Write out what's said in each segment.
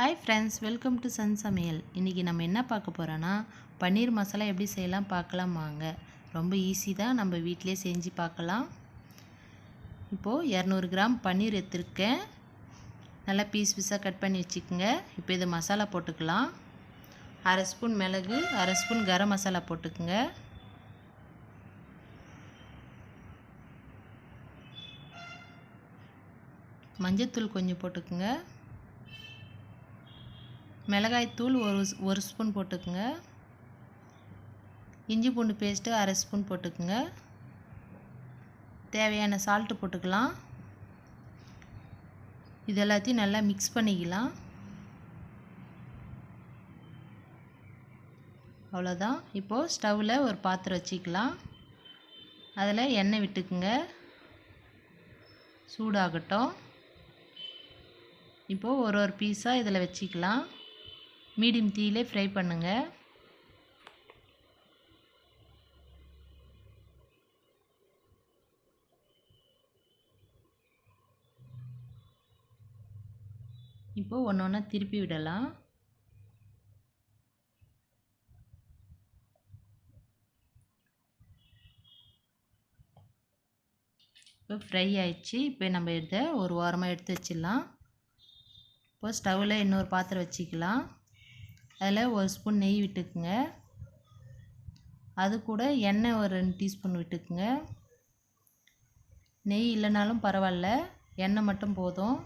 Hi friends, welcome to சமையல். இன்றைக்கி நம்ம என்ன பார்க்க போகிறோன்னா பன்னீர் மசாலா எப்படி செய்யலாம் பார்க்கலாம் வாங்க. ரொம்ப ஈஸி தான், நம்ம வீட்டிலே செஞ்சு பார்க்கலாம். இப்போது 200 கிராம் பன்னீர் எடுத்துருக்கேன். நல்லா பீஸ் பீஸாக கட் பண்ணி வச்சுக்கோங்க. இப்போ இதை மசாலா போட்டுக்கலாம். 1/2 ஸ்பூன் மிளகு, 1/2 ஸ்பூன் கரம் மசாலா போட்டுக்குங்க. மஞ்சத்தூள் கொஞ்சம் போட்டுக்குங்க. மிளகாய்த்தூள் ஒரு ஸ்பூன் போட்டுக்குங்க. இஞ்சி பூண்டு பேஸ்ட்டு 1/2 ஸ்பூன் போட்டுக்குங்க. தேவையான சால்ட்டு போட்டுக்கலாம். இது எல்லாத்தையும் நல்லா மிக்ஸ் பண்ணிக்கலாம். அவ்வளோதான். இப்போது ஸ்டவ்வில் ஒரு பாத்திரம் வச்சுக்கலாம். அதில் எண்ணெய் விட்டுக்குங்க. சூடாகட்டும். இப்போது ஒரு பீஸாக இதில் வச்சுக்கலாம். மீடியம் தீயிலே ஃப்ரை பண்ணுங்கள். இப்போது ஒன்று ஒன்றா திருப்பி விடலாம். இப்போ ஃப்ரை ஆயிடுச்சு. இப்போ நம்ம இதை ஒரு ஓரமாக எடுத்து வச்சிடலாம். இப்போ ஸ்டவ்வில் இன்னொரு பாத்திரம் வச்சுக்கலாம். அதில் ஒரு ஸ்பூன் நெய் விட்டுக்குங்க. அது கூட எண்ணெய் ஒரு 2 டீஸ்பூன் விட்டுக்குங்க. நெய் இல்லைனாலும் பரவாயில்ல, எண்ணெய் மட்டும் போதும்.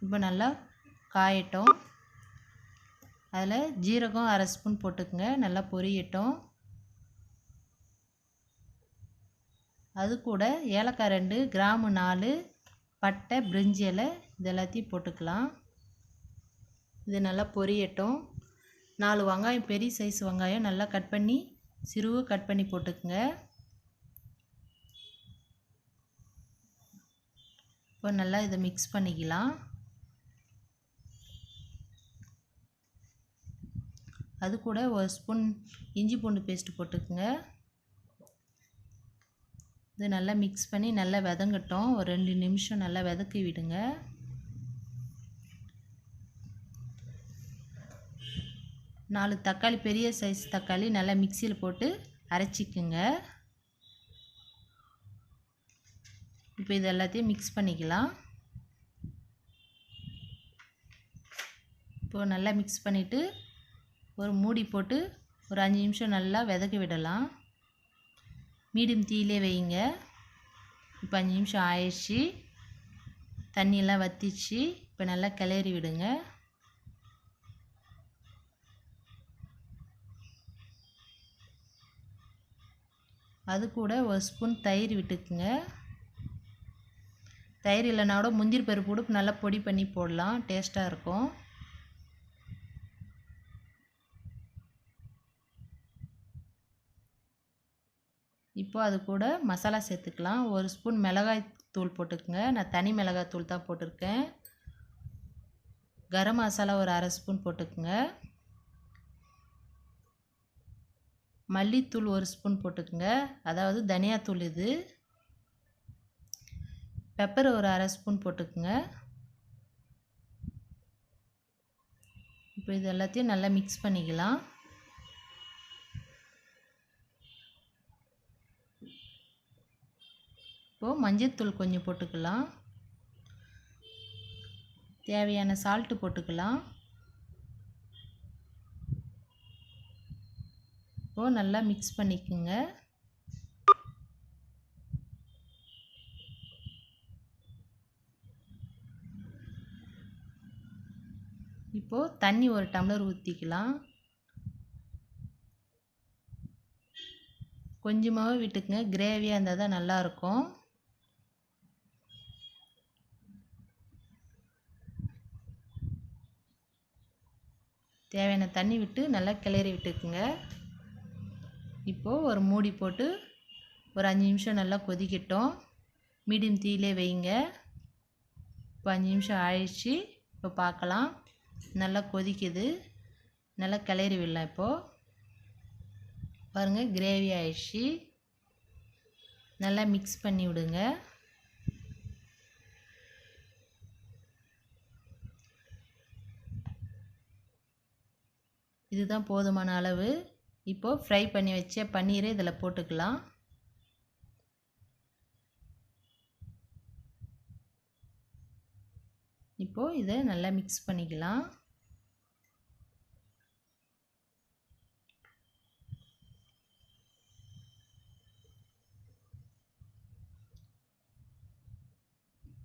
இப்போ நல்லா காயட்டும். அதில் ஜீரகம் 1/2 ஸ்பூன் போட்டுக்குங்க. நல்லா பொரியட்டும். அது கூட ஏலக்காய் 2, கிராம்பு 4, பட்டை, பிரிஞ்சி இலை இது எல்லாத்தையும் போட்டுக்கலாம். இது நல்லா பொரியட்டும். 4 வெங்காயம், பெரிய சைஸ் வெங்காயம் நல்லா கட் பண்ணி சிறுவு கட் பண்ணி போட்டுக்குங்க. இப்போ நல்லா இதை மிக்ஸ் பண்ணிக்கலாம். அது கூட ஒரு ஸ்பூன் இஞ்சி பூண்டு பேஸ்ட்டு போட்டுக்குங்க. இது நல்லா மிக்ஸ் பண்ணி நல்லா வதங்கட்டும். ஒரு 2 நிமிஷம் நல்லா வதக்கி விடுங்க. நாலு தக்காளி, பெரிய சைஸ் தக்காளி நல்லா மிக்சியில் போட்டு அரைச்சிக்குங்க. இப்போ இது எல்லாத்தையும் மிக்ஸ் பண்ணிக்கலாம். இப்போது நல்லா மிக்ஸ் பண்ணிவிட்டு ஒரு மூடி போட்டு ஒரு 5 நிமிஷம் நல்லா வதக்கி விடலாம். மீடியம் தீயிலே வைங்க. இப்போ 5 நிமிஷம் ஆயிடுச்சு. தண்ணியெல்லாம் வற்றிச்சு. இப்போ நல்லா கிளறி விடுங்க. அது கூட ஒரு ஸ்பூன் தயிர் விட்டுக்குங்க. தயிர் இல்லைனா கூட முந்திரி பருப்பு கூட நல்லா பொடி பண்ணி போடலாம், டேஸ்ட்டாக இருக்கும். இப்போ அது கூட மசாலா சேர்த்துக்கலாம். ஒரு ஸ்பூன் மிளகாய் தூள் போட்டுக்குங்க. நான் தனி மிளகாய் தூள் தான் போட்டிருக்கேன். கரம் மசாலா ஒரு 1/2 ஸ்பூன் போட்டுக்குங்க. மல்லித்தூள் ஒரு ஸ்பூன் போட்டுக்குங்க, அதாவது தனியாத்தூள் இது. பெப்பர் ஒரு 1/2 ஸ்பூன் போட்டுக்குங்க. இப்போ இது எல்லாத்தையும் நல்லா மிக்ஸ் பண்ணிக்கலாம். இப்போது மஞ்சத்தூள் கொஞ்சம் போட்டுக்கலாம். தேவையான சால்ட்டு போட்டுக்கலாம். இப்போது நல்லா மிக்ஸ் பண்ணிக்கோங்க. இப்போது தண்ணி ஒரு டம்ளர் ஊற்றிக்கலாம். கொஞ்சமாகவே விட்டுக்குங்க, கிரேவியாக இருந்தால் தான் நல்லாயிருக்கும். தேவையான தண்ணி விட்டு நல்லா கிளறி விட்டுக்குங்க. இப்போது ஒரு மூடி போட்டு ஒரு 5 நிமிஷம் நல்லா கொதிக்கட்டும். மீடியம் தீயிலே வைங்க. இப்போ 5 நிமிஷம் ஆயிடுச்சு. இப்போ பார்க்கலாம். நல்லா கொதிக்குது. நல்லா கிளறி விடலாம். இப்போது பாருங்கள், கிரேவி ஆயிடுச்சு. நல்லா மிக்ஸ் பண்ணி விடுங்க. இதுதான் போதுமான அளவு. இப்போது ஃப்ரை பண்ணி வச்ச பன்னீரை இதில் போட்டுக்கலாம். இப்போது இதை நல்லா மிக்ஸ் பண்ணிக்கலாம்.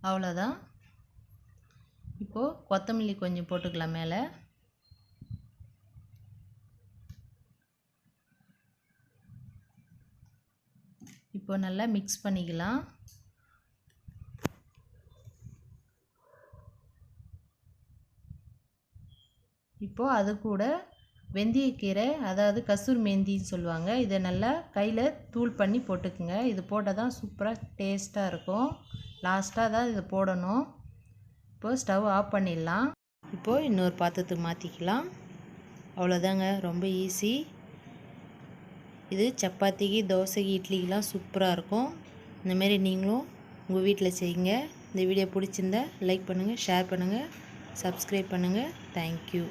அவ்வளோதான். இப்போது கொத்தமல்லி கொஞ்சம் போட்டுக்கலாம் மேலே. இப்போ நல்லா மிக்ஸ் பண்ணிக்கலாம். இப்போது அது கூட வெந்தயக்கீரை, அதாவது கசூர் மேந்தின்னு சொல்லுவாங்க, இதை நல்லா கையில் தூள் பண்ணி போட்டுக்குங்க. இது போட்டால் தான் சூப்பராக டேஸ்ட்டாக இருக்கும். லாஸ்ட்டாக தான் இதை போடணும். இப்போது ஸ்டவ் ஆஃப் பண்ணிடலாம். இப்போது இன்னொரு பாத்திரத்துக்கு மாற்றிக்கலாம். அவ்வளோதாங்க, ரொம்ப ஈஸி. இது சப்பாத்திக்கு, தோசைக்கு, இட்லிக்கெலாம் சூப்பராக இருக்கும். இந்தமாரி நீங்களும் உங்கள் வீட்டில் செய்யுங்க. இந்த வீடியோ பிடிச்சிருந்தா லைக் பண்ணுங்கள், ஷேர் பண்ணுங்கள், சப்ஸ்கிரைப் பண்ணுங்கள். தேங்க்யூ.